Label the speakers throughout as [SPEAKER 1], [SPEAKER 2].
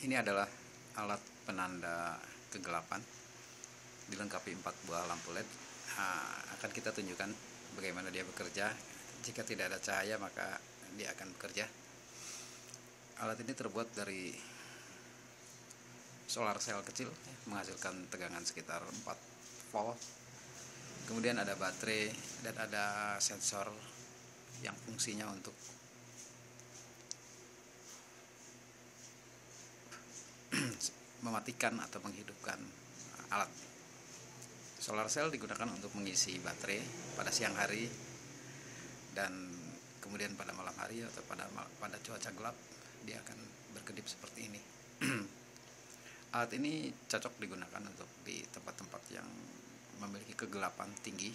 [SPEAKER 1] Ini adalah alat penanda kegelapan, dilengkapi 4 buah lampu LED. Akan kita tunjukkan bagaimana dia bekerja. Jika tidak ada cahaya maka dia akan bekerja. Alat ini terbuat dari solar cell kecil, menghasilkan tegangan sekitar 4 volt. Kemudian ada baterai dan ada sensor yang fungsinya untuk mematikan atau menghidupkan alat. Solar cell digunakan untuk mengisi baterai pada siang hari, dan kemudian pada malam hari atau pada cuaca gelap dia akan berkedip seperti ini. Alat ini cocok digunakan untuk di tempat-tempat yang memiliki kegelapan tinggi.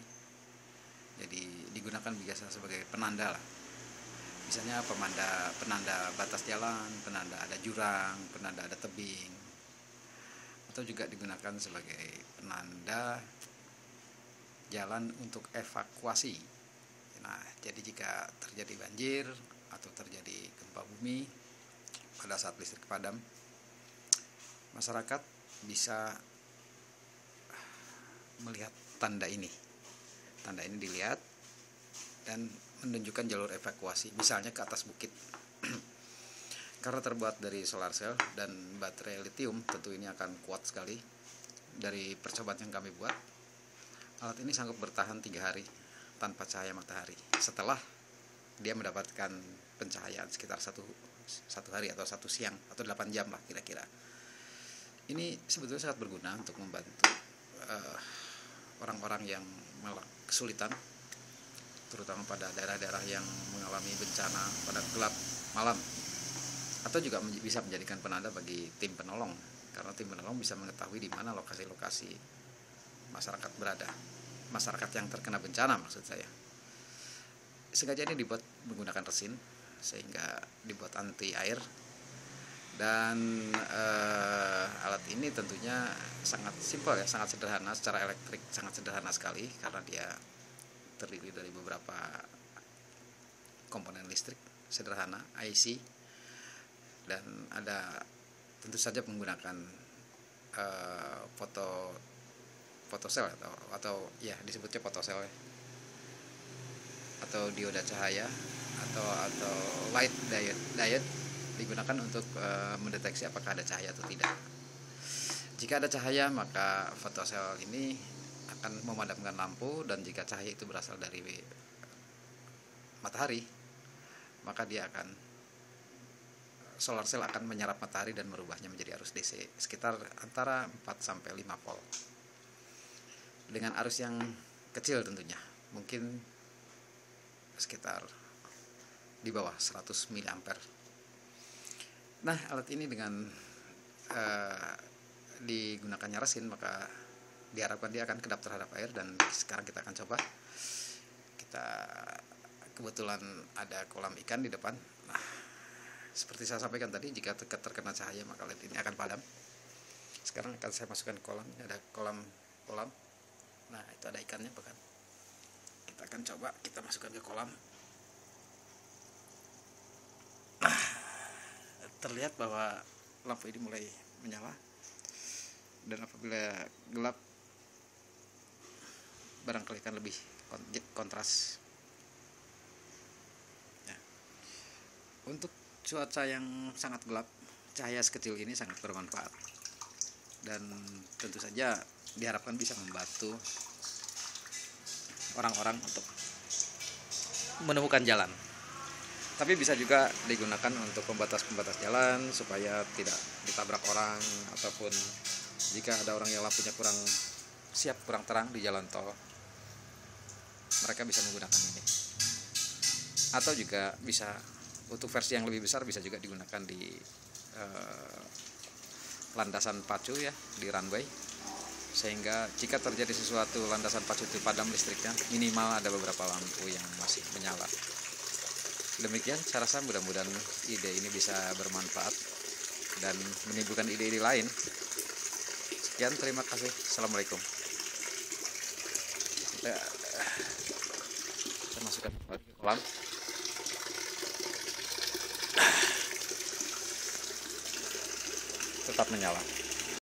[SPEAKER 1] Jadi digunakan biasa sebagai penanda lah. Misalnya penanda batas jalan, penanda ada jurang, penanda ada tebing, atau juga digunakan sebagai penanda jalan untuk evakuasi. Nah, jadi jika terjadi banjir atau terjadi gempa bumi pada saat listrik padam, masyarakat bisa melihat tanda ini. Tanda ini dilihat dan menunjukkan jalur evakuasi, misalnya ke atas bukit. Karena terbuat dari solar cell dan baterai lithium, tentu ini akan kuat sekali. Dari percobaan yang kami buat, alat ini sanggup bertahan 3 hari tanpa cahaya matahari, setelah dia mendapatkan pencahayaan sekitar satu hari atau 1 siang atau 8 jam lah kira-kira. Ini sebetulnya sangat berguna untuk membantu orang-orang yang kesulitan, terutama pada daerah-daerah yang mengalami bencana pada gelap malam, atau juga bisa menjadikan penanda bagi tim penolong, karena tim penolong bisa mengetahui di mana lokasi-lokasi masyarakat berada, masyarakat yang terkena bencana maksud saya. Sengaja ini dibuat menggunakan resin sehingga dibuat anti air, dan alat ini tentunya sangat simpel ya, sangat sederhana secara elektrik, sangat sederhana sekali karena dia terdiri dari beberapa komponen listrik sederhana, IC, dan ada tentu saja menggunakan fotosel atau ya disebutnya fotosel ya, atau dioda cahaya atau light diode digunakan untuk mendeteksi apakah ada cahaya atau tidak. Jika ada cahaya maka fotosel ini akan memadamkan lampu, dan jika cahaya itu berasal dari matahari maka solar cell akan menyerap matahari dan merubahnya menjadi arus DC sekitar antara 4 sampai 5 volt. Dengan arus yang kecil tentunya, mungkin sekitar di bawah 100 mA. Nah, alat ini dengan digunakannya resin maka diharapkan dia akan kedap terhadap air, dan sekarang kita akan coba. Kita kebetulan ada kolam ikan di depan. Nah, seperti saya sampaikan tadi, jika terkena cahaya maka LED ini akan padam. Sekarang akan saya masukkan kolam. Ini ada kolam. Nah, itu ada ikannya bahkan. Kita akan coba kita masukkan ke kolam. Nah, terlihat bahwa lampu ini mulai menyala, dan apabila gelap barangkali akan lebih kontras ya. Untuk cuaca yang sangat gelap, cahaya sekecil ini sangat bermanfaat, dan tentu saja diharapkan bisa membantu orang-orang untuk menemukan jalan. Tapi bisa juga digunakan untuk pembatas jalan supaya tidak ditabrak orang, ataupun jika ada orang yang lampunya kurang terang di jalan tol, mereka bisa menggunakan ini. Atau juga bisa untuk versi yang lebih besar, bisa juga digunakan di landasan pacu ya, di runway, sehingga jika terjadi sesuatu landasan pacu itu padam listriknya, minimal ada beberapa lampu yang masih menyala. Demikian, saya rasa mudah-mudahan ide ini bisa bermanfaat dan menimbulkan ide-ide lain. Sekian, terima kasih. Assalamualaikum. Kita masukkan ke kolam.
[SPEAKER 2] tetap menyala.